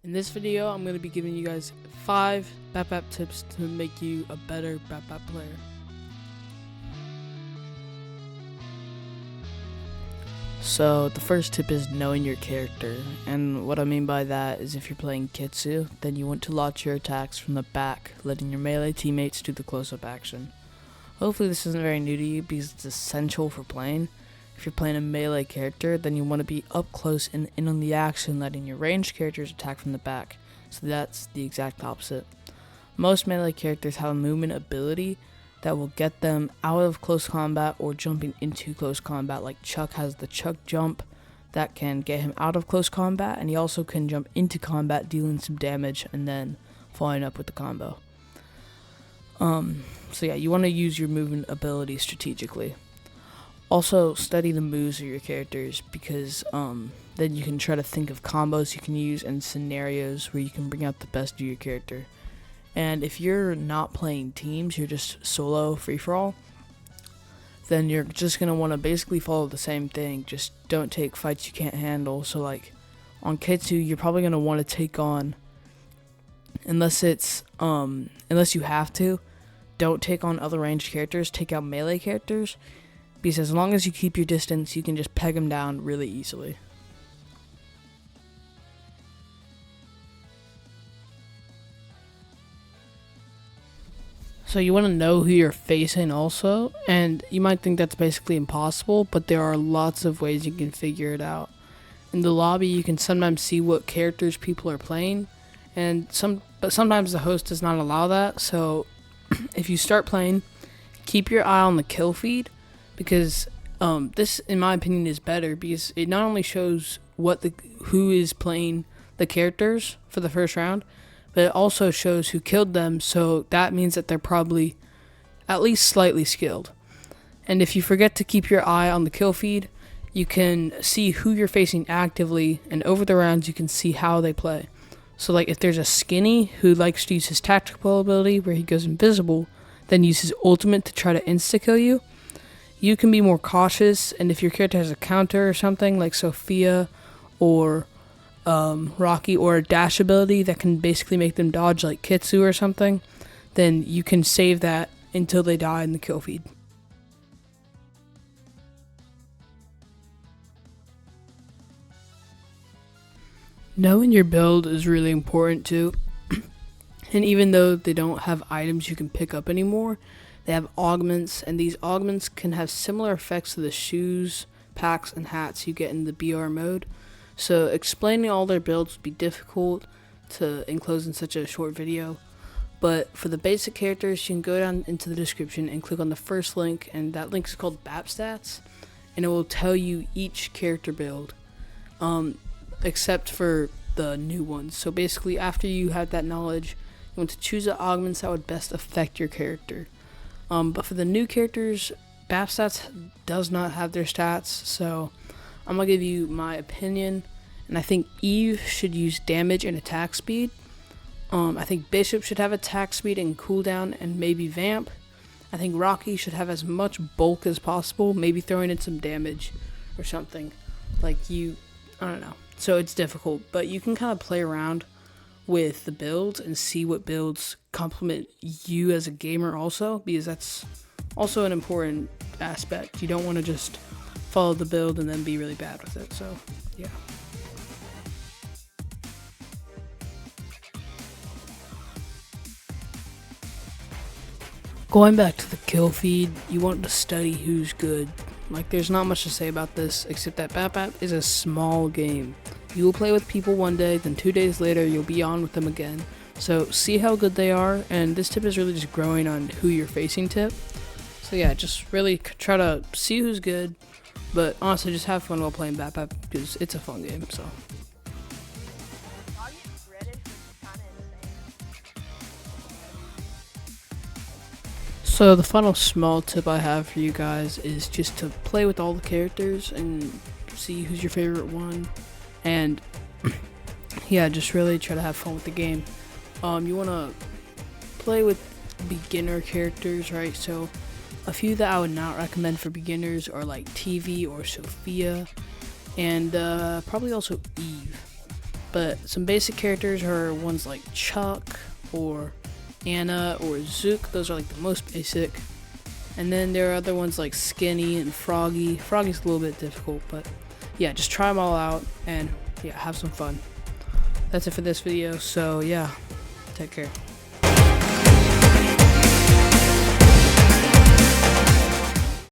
In this video, I'm going to be giving you guys 5 BAPBAP tips to make you a better BAPBAP player. So the first tip is knowing your character, and what I mean by that is if you're playing Kitsu, then you want to launch your attacks from the back, letting your melee teammates do the close-up action. Hopefully this isn't very new to you because it's essential for playing. If you're playing a melee character, then you want to be up close and in on the action, letting your ranged characters attack from the back. So that's the exact opposite. Most melee characters have a movement ability that will get them out of close combat or jumping into close combat. Like Chuck has the Chuck jump that can get him out of close combat, and he also can jump into combat, dealing some damage and then following up with the combo. So yeah, you want to use your movement ability strategically. Also, study the moves of your characters, because then you can try to think of combos you can use and scenarios where you can bring out the best of your character. And if you're not playing teams, you're just solo free-for-all, then you're just going to want to basically follow the same thing. Just don't take fights you can't handle. So like on Kitsu, you're probably going to want to take on, unless you have to, don't take on other ranged characters, take out melee characters. Because as long as you keep your distance, you can just peg them down really easily. So you want to know who you're facing also, and you might think that's basically impossible, but there are lots of ways you can figure it out. In the lobby, you can sometimes see what characters people are playing, but sometimes the host does not allow that. So if you start playing, keep your eye on the kill feed. Because this, in my opinion, is better because it not only shows who is playing the characters for the first round, but it also shows who killed them. So that means that they're probably at least slightly skilled. And if you forget to keep your eye on the kill feed, you can see who you're facing actively, and over the rounds you can see how they play. So like if there's a skinny who likes to use his tactical ability where he goes invisible, then use his ultimate to try to insta-kill you, you can be more cautious. And if your character has a counter or something like Sophia or Rocky, or a dash ability that can basically make them dodge like Kitsu or something, then you can save that until they die in the kill feed. Knowing your build is really important too. And even though they don't have items you can pick up anymore, they have augments, and these augments can have similar effects to the shoes, packs, and hats you get in the BR mode. So explaining all their builds would be difficult to enclose in such a short video. But for the basic characters, you can go down into the description and click on the first link, and that link is called BAP Stats, and it will tell you each character build, except for the new ones. So basically, after you have that knowledge, you want to choose the augments that would best affect your character. But for the new characters, BAP Stats does not have their stats, so I'm going to give you my opinion. And I think Eve should use damage and attack speed. I think Bishop should have attack speed and cooldown, and maybe Vamp. I think Rocky should have as much bulk as possible, maybe throwing in some damage or something. I don't know. So it's difficult, but you can kind of play around with the builds and see what builds complement you as a gamer also, because that's also an important aspect. You don't want to just follow the build and then be really bad with it. So yeah. Going back to the kill feed, you want to study who's good. Like, there's not much to say about this except that BAPBAP is a small game. You will play with people one day, then 2 days later you'll be on with them again. So see how good they are, and this tip is really just growing on who you're facing tip. So yeah, just really try to see who's good, but honestly just have fun while playing BAPBAP because it's a fun game. So the final small tip I have for you guys is just to play with all the characters and see who's your favorite one, and yeah, just really try to have fun with the game. You want to play with beginner characters, right? So a few that I would not recommend for beginners are like TV or Sophia, and probably also Eve. But some basic characters are ones like Chuck or Anna or Zook. Those are like the most basic. And then there are other ones like Skinny and Froggy. Froggy's a little bit difficult, but yeah, just try them all out and yeah, have some fun. That's it for this video, so yeah, take care.